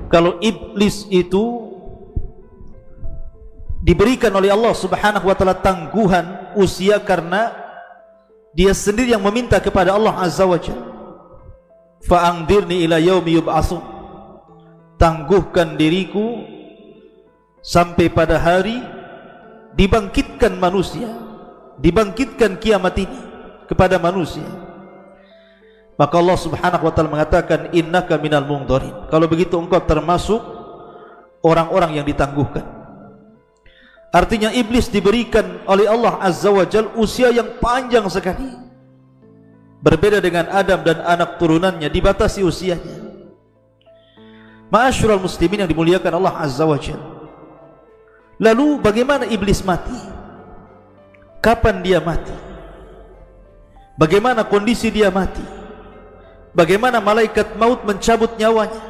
kalau iblis itu diberikan oleh Allah Subhanahu wa taala tangguhan usia karena dia sendiri yang meminta kepada Allah Azza wa Jalla, fa'angdirni ila yaumi yub'atsun, tangguhkan diriku sampai pada hari dibangkitkan manusia, dibangkitkan kiamat ini kepada manusia. Maka Allah Subhanahu wa taala mengatakan, innaka minal mundharin, kalau begitu engkau termasuk orang-orang yang ditangguhkan. Artinya iblis diberikan oleh Allah Azza wa Jalla usia yang panjang sekali. Berbeda dengan Adam dan anak turunannya, dibatasi usianya. Ma'asyiral muslimin yang dimuliakan Allah Azza wa Jalla. Lalu bagaimana iblis mati? Kapan dia mati? Bagaimana kondisi dia mati? Bagaimana malaikat maut mencabut nyawanya?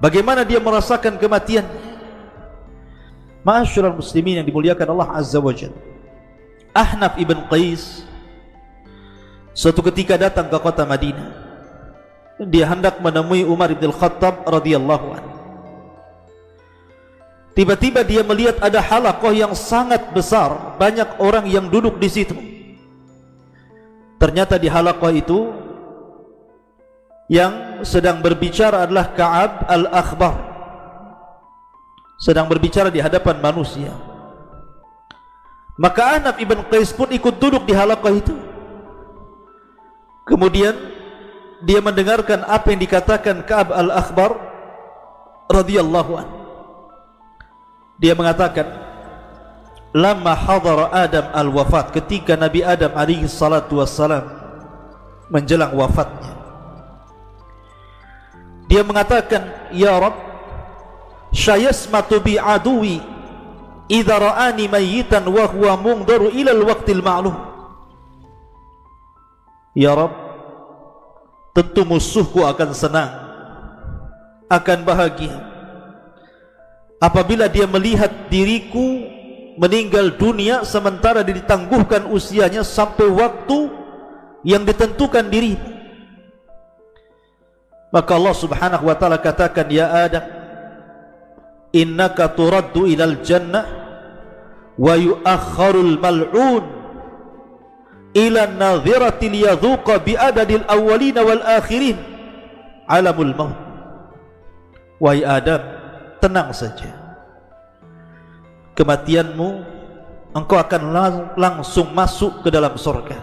Bagaimana dia merasakan kematiannya? Ma'asyiral muslimin yang dimuliakan Allah Azza wa Jalla, Ahnaf ibn Qais suatu ketika datang ke kota Madinah. Dia hendak menemui Umar ibn Khattab radhiyallahu anhu. Tiba-tiba dia melihat ada halaqah yang sangat besar, banyak orang yang duduk di situ. Ternyata di halaqah itu yang sedang berbicara adalah Ka'ab al-Akhbar, sedang berbicara di hadapan manusia. Maka Ahnaf ibn Qais pun ikut duduk di halaqah itu. Kemudian dia mendengarkan apa yang dikatakan Ka'ab al-Akhbar radhiyallahu anhu. Dia mengatakan, lamma hadara Adam al-wafat, ketika Nabi Adam alaihi salatu wassalam menjelang wafatnya, dia mengatakan, ya Rabb, syayasmatu bi aduwi idza ra'ani mayyitan wa huwa mungdaru ila al-waqtil ma'lum. Ya Rabb, tentu musuhku akan senang, akan bahagia apabila dia melihat diriku meninggal dunia sementara ditangguhkan usianya sampai waktu yang ditentukan diri. Maka Allah Subhanahu wa taala katakan, ya Adam, innaka turaddu ilal jannah wa yu'akhkharul mal'un ila nadhirati liyadhuqa bi'adadil awwalina wal akhirin alamul maut. Wahai Adam, tenang saja, kematianmu engkau akan langsung masuk ke dalam surga.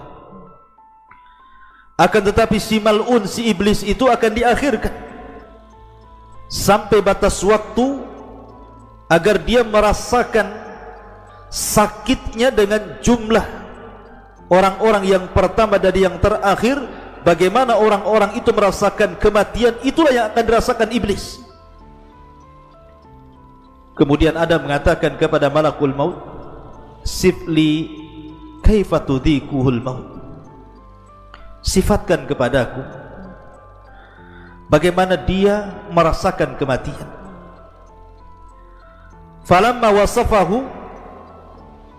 Akan tetapi si mal'un, si iblis itu akan diakhirkan sampai batas waktu agar dia merasakan sakitnya dengan jumlah orang-orang yang pertama dan yang terakhir. Bagaimana orang-orang itu merasakan kematian, itulah yang akan dirasakan iblis. Kemudian Adam mengatakan kepada malakul maut, sifli kaifa tudhikuhul maut, sifatkan kepadaku bagaimana dia merasakan kematian. Falamma wasafahu,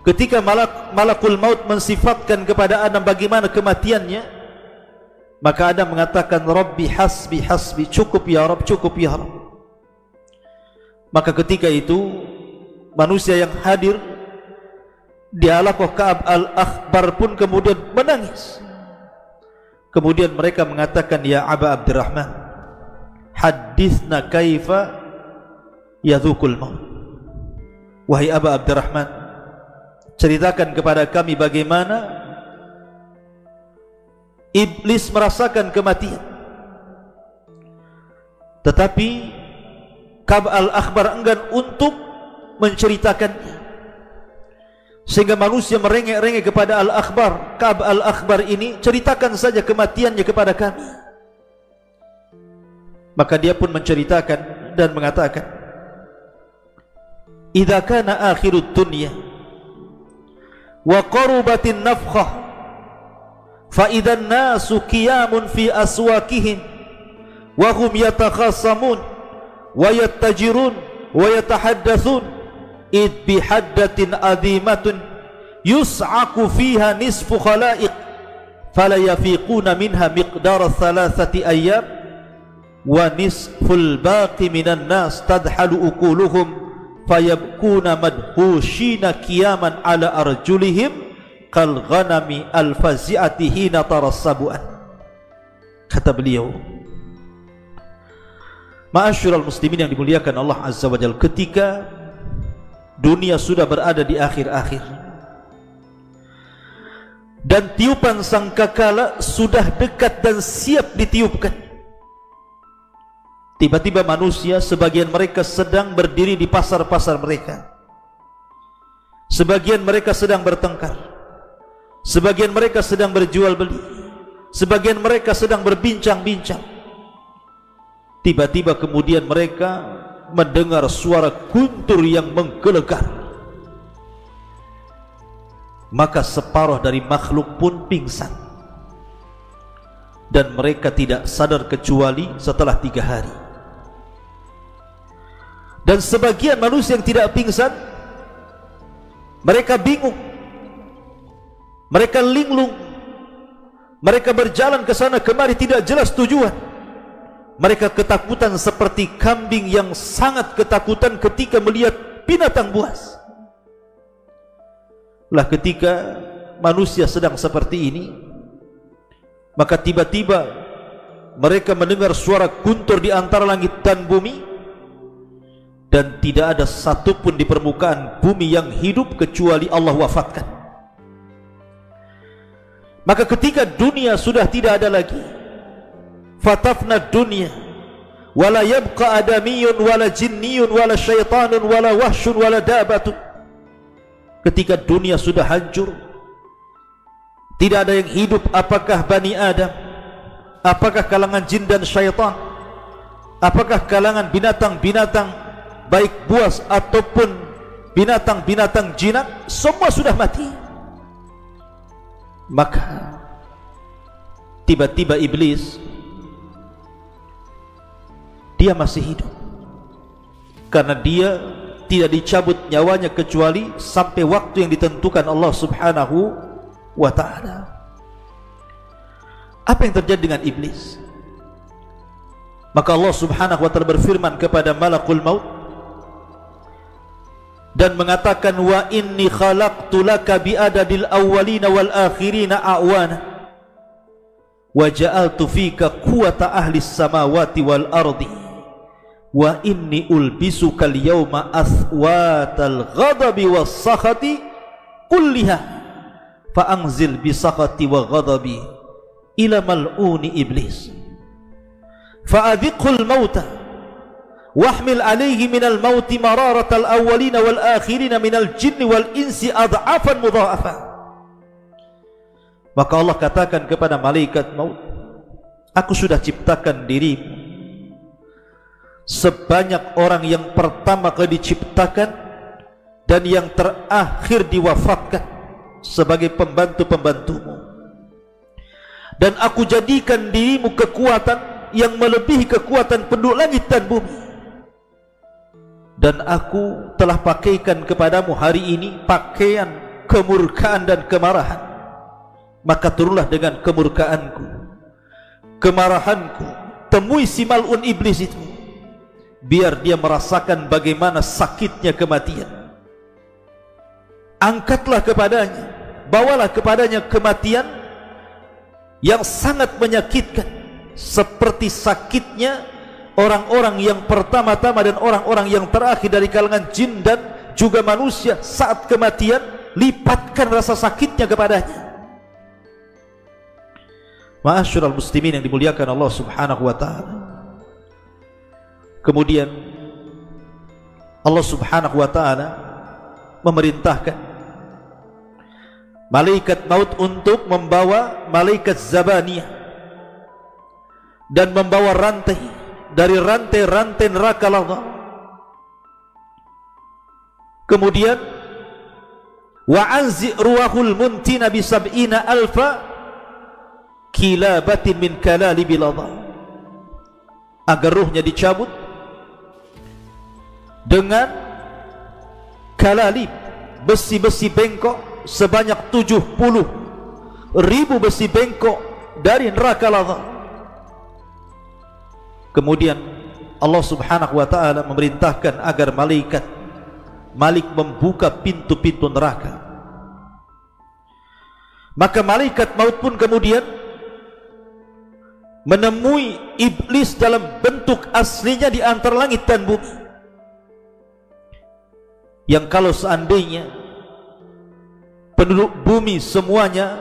ketika malakul maut mensifatkan kepada Adam bagaimana kematiannya, maka Adam mengatakan, Rabbi hasbi hasbi, cukup ya Rabb, cukup ya Rabb. Maka ketika itu manusia yang hadir di halaqah Ka'ab al-Akhbar pun kemudian menangis. Kemudian mereka mengatakan, ya Aba Abdurrahman, hadithna kaifa yadhukul maut. Wahai Aba Abdurrahman, ceritakan kepada kami bagaimana iblis merasakan kematian. Tetapi Ka'ab al-Akhbar enggan untuk menceritakannya, sehingga manusia merengek-rengek kepada al-Akhbar. Ka'ab al-Akhbar ini, ceritakan saja kematiannya kepada kami. Maka dia pun menceritakan dan mengatakan, idza kana akhirud dunya wa qarubatin nafkhah fa idzan nasu qiyamun fi aswaqihim wa hum yatakhasamun wa yattajirun wa yatahaddatsun id bi haddatin azimatun yus'aku fiha nisfu khalaiq fala yafiquna minha miqdara thalathati ayyam wa nisful baqi minan nas tadhalu uquluhum fayabkuna madhushina qiyaman ala arjulihim kal ghanami al fazi'ati hina tarassabu'an. Kata beliau, ma'asyiral muslimin yang dimuliakan Allah Azza wa Jalla, ketika dunia sudah berada di akhir-akhir dan tiupan sangkakala sudah dekat dan siap ditiupkan, tiba-tiba manusia, sebagian mereka sedang berdiri di pasar-pasar mereka, sebagian mereka sedang bertengkar, sebagian mereka sedang berjual beli, sebagian mereka sedang berbincang-bincang. Tiba-tiba kemudian mereka mendengar suara guntur yang menggelegar. Maka separuh dari makhluk pun pingsan, dan mereka tidak sadar kecuali setelah 3 hari. Dan sebagian manusia yang tidak pingsan, mereka bingung, mereka linglung, mereka berjalan ke sana kemari tidak jelas tujuan. Mereka ketakutan seperti kambing yang sangat ketakutan ketika melihat binatang buas. Lah ketika manusia sedang seperti ini, maka tiba-tiba mereka mendengar suara guntur di antara langit dan bumi, dan tidak ada satupun di permukaan bumi yang hidup kecuali Allah wafatkan. Maka ketika dunia sudah tidak ada lagi, fatafna dunya wala yabqa adamiyun wala jinniyun wala syaitanun wala wahsyun wala dabatun. Ketika dunia sudah hancur, tidak ada yang hidup, apakah Bani Adam, apakah kalangan jin dan syaitan, apakah kalangan binatang-binatang baik buas ataupun binatang-binatang jinak, semua sudah mati. Maka tiba-tiba iblis, dia masih hidup, karena dia tidak dicabut nyawanya kecuali sampai waktu yang ditentukan Allah Subhanahu wa ta'ala. Apa yang terjadi dengan iblis? Maka Allah Subhanahu wa ta'ala berfirman kepada malakul maut dan mengatakan, wa inni khalaqtu laka bi'adadil awwalina wal akhirina a'wana wa ja'altu fika quwata ahlis samawati wal ardi wa inni ulbisuka al-yawma athwatal ghadabi was sakhati kulliha fa anzil bi sakhati wa ghadabi ila mal'uni iblis fa adhiqhul mauta wahmil alayhi minal mauti mararatal awwalina wal akhirina minal jinni wal insi adhafan mudha'afa. Maka Allah katakan kepada malaikat maut, aku sudah ciptakan dirimu sebanyak orang yang pertama kali diciptakan dan yang terakhir diwafatkan sebagai pembantu-pembantumu, dan aku jadikan dirimu kekuatan yang melebihi kekuatan penduduk langit dan bumi, dan aku telah pakaikan kepadamu hari ini pakaian kemurkaan dan kemarahan. Maka turunlah dengan kemurkaanku, kemarahanku, temui si mal'un iblis itu, biar dia merasakan bagaimana sakitnya kematian. Angkatlah kepadanya, bawalah kepadanya kematian yang sangat menyakitkan, seperti sakitnya orang-orang yang pertama-tama dan orang-orang yang terakhir dari kalangan jin dan juga manusia saat kematian. Lipatkan rasa sakitnya kepadanya. Ma'asyiral muslimin yang dimuliakan Allah Subhanahu wa ta'ala. Kemudian Allah Subhanahu wa ta'ala memerintahkan malaikat maut untuk membawa malaikat Zabaniyah dan membawa rantai dari rantai-rantai neraka lava. Kemudian wa anzi ruhul muntina bi sab'ina alfa kilabatin min kalalibil lava, agar ruhnya dicabut dengan kalalib, besi-besi bengkok sebanyak 70.000 besi bengkok dari neraka lava. Kemudian Allah subhanahu wa ta'ala memerintahkan agar Malik membuka pintu-pintu neraka. Maka malaikat maut pun kemudian menemui iblis dalam bentuk aslinya di antara langit dan bumi, yang kalau seandainya penduduk bumi semuanya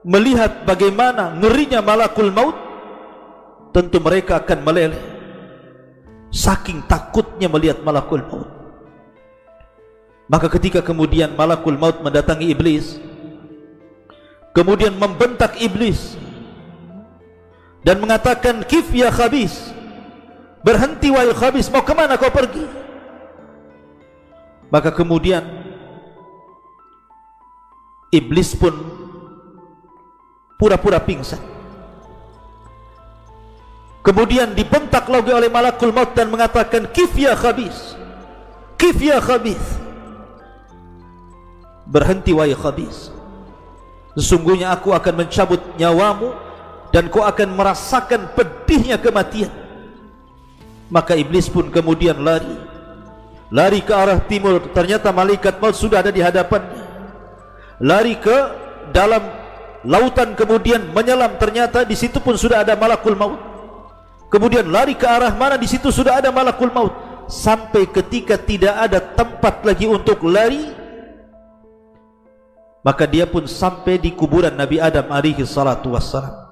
melihat bagaimana ngerinya malakul maut, tentu mereka akan meleleh saking takutnya melihat malakul maut. Maka ketika kemudian malakul maut mendatangi iblis, kemudian membentak iblis dan mengatakan, "Kif ya khabis, berhenti wahai khabis, mau kemana kau pergi?" Maka kemudian iblis pun pura-pura pingsan. Kemudian dibentak lagi oleh malakul maut dan mengatakan, "Kif ya khabis, kif ya khabis, berhenti wahai khabis, sesungguhnya aku akan mencabut nyawamu dan kau akan merasakan pedihnya kematian." Maka iblis pun kemudian lari ke arah timur. Ternyata malaikat maut sudah ada di hadapannya. Lari ke dalam lautan, kemudian menyelam. Ternyata di situ pun sudah ada malakul maut. Kemudian lari ke arah mana, di situ sudah ada malakul maut. Sampai ketika tidak ada tempat lagi untuk lari, maka dia pun sampai di kuburan Nabi Adam alaihi salatu wassalam.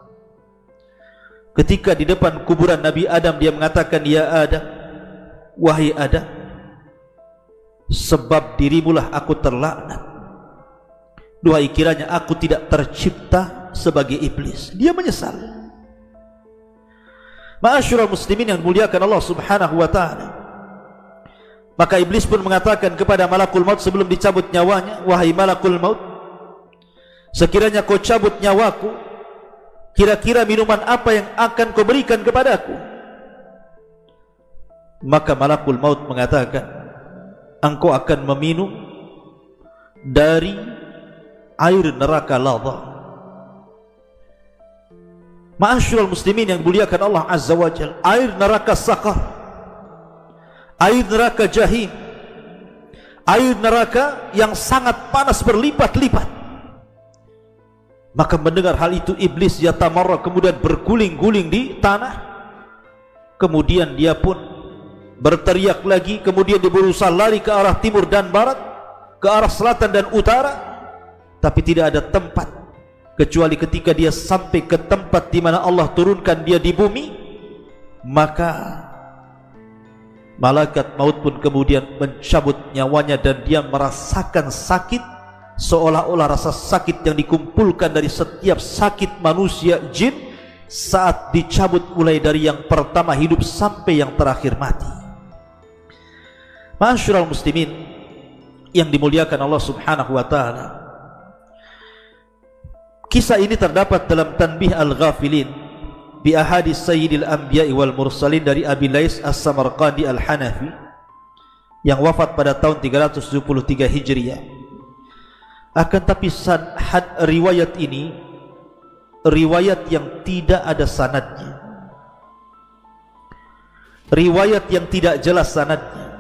Ketika di depan kuburan Nabi Adam, dia mengatakan, "Ya Adam, wahai Adam, sebab dirimulah aku terlaknat. Duhai kiranya aku tidak tercipta sebagai iblis." Dia menyesal. Ma'asyiral muslimin yang muliakan Allah subhanahu wa ta'ala, maka iblis pun mengatakan kepada malakul maut sebelum dicabut nyawanya, "Wahai malakul maut, sekiranya kau cabut nyawaku, kira-kira minuman apa yang akan kau berikan kepadaku?" Maka malakul maut mengatakan, "Engkau akan meminum dari air neraka lava." Ma'asyiral muslimin yang muliakan Allah azza wa jalla, air neraka Saqar, air neraka Jahim, air neraka yang sangat panas berlipat-lipat. Maka mendengar hal itu iblis yatamarra, kemudian berguling-guling di tanah. Kemudian dia pun berteriak lagi. Kemudian dia berusaha lari ke arah timur dan barat, ke arah selatan dan utara, tapi tidak ada tempat, kecuali ketika dia sampai ke tempat di mana Allah turunkan dia di bumi. Maka malaikat maut pun kemudian mencabut nyawanya dan dia merasakan sakit, seolah-olah rasa sakit yang dikumpulkan dari setiap sakit manusia jin saat dicabut, mulai dari yang pertama hidup sampai yang terakhir mati. Ma'asyiral muslimin yang dimuliakan Allah subhanahu wa ta'ala, kisah ini terdapat dalam Tanbih Al-Ghafilin bi ahadits Sayyidil Anbiya'i wal Mursalin dari Abi Lais As-Samarqandi Al-Hanafi yang wafat pada tahun 373 Hijriah. Akan tapi riwayat ini riwayat yang tidak ada sanadnya, riwayat yang tidak jelas sanadnya.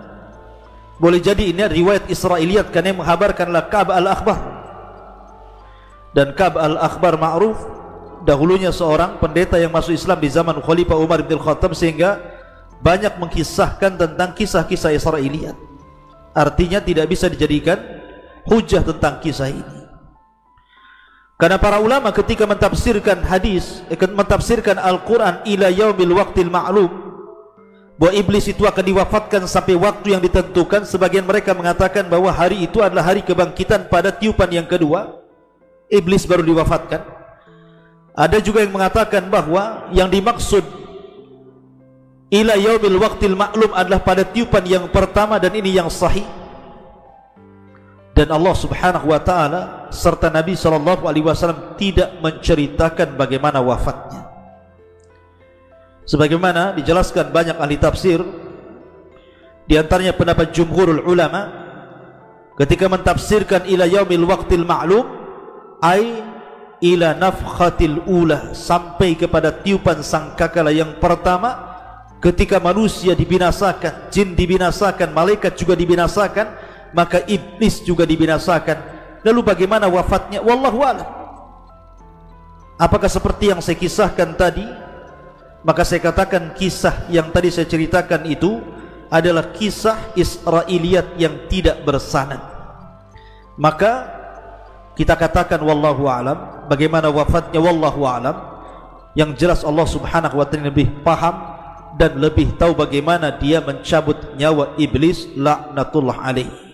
Boleh jadi ini riwayat Israiliyat karena yang menghabarkanlah Ka'b al-Akhbar, dan Ka'b al-Akhbar ma'ruf dahulunya seorang pendeta yang masuk Islam di zaman Khalifah Umar bin Khattab, sehingga banyak mengkisahkan tentang kisah-kisah Israiliyat. Artinya tidak bisa dijadikan hujah tentang kisah ini, karena para ulama ketika mentafsirkan hadis, mentafsirkan Al-Quran ila yaumil waqtil ma'lum, bahwa iblis itu akan diwafatkan sampai waktu yang ditentukan. Sebagian mereka mengatakan bahwa hari itu adalah hari kebangkitan pada tiupan yang kedua, iblis baru diwafatkan. Ada juga yang mengatakan bahwa yang dimaksud ila yaumil waqtil ma'lum adalah pada tiupan yang pertama, dan ini yang sahih. Dan Allah subhanahu wa ta'ala serta Nabi SAW tidak menceritakan bagaimana wafatnya. Sebagaimana dijelaskan banyak ahli tafsir, di antaranya pendapat jumhurul ulama ketika mentafsirkan ila yaumil waqtil ma'lum, ai ila nafkhatil ula, sampai kepada tiupan sangkakala yang pertama, ketika manusia dibinasakan, jin dibinasakan, malaikat juga dibinasakan, maka iblis juga dibinasakan. Lalu bagaimana wafatnya? Wallahu a'lam. Apakah seperti yang saya kisahkan tadi? Maka saya katakan kisah yang tadi saya ceritakan itu adalah kisah Israiliyat yang tidak bersanad. Maka kita katakan wallahu a'lam. Bagaimana wafatnya? Wallahu a'lam. Yang jelas Allah subhanahu wa ta'ala lebih paham dan lebih tahu bagaimana dia mencabut nyawa iblis laknatullah alaihi.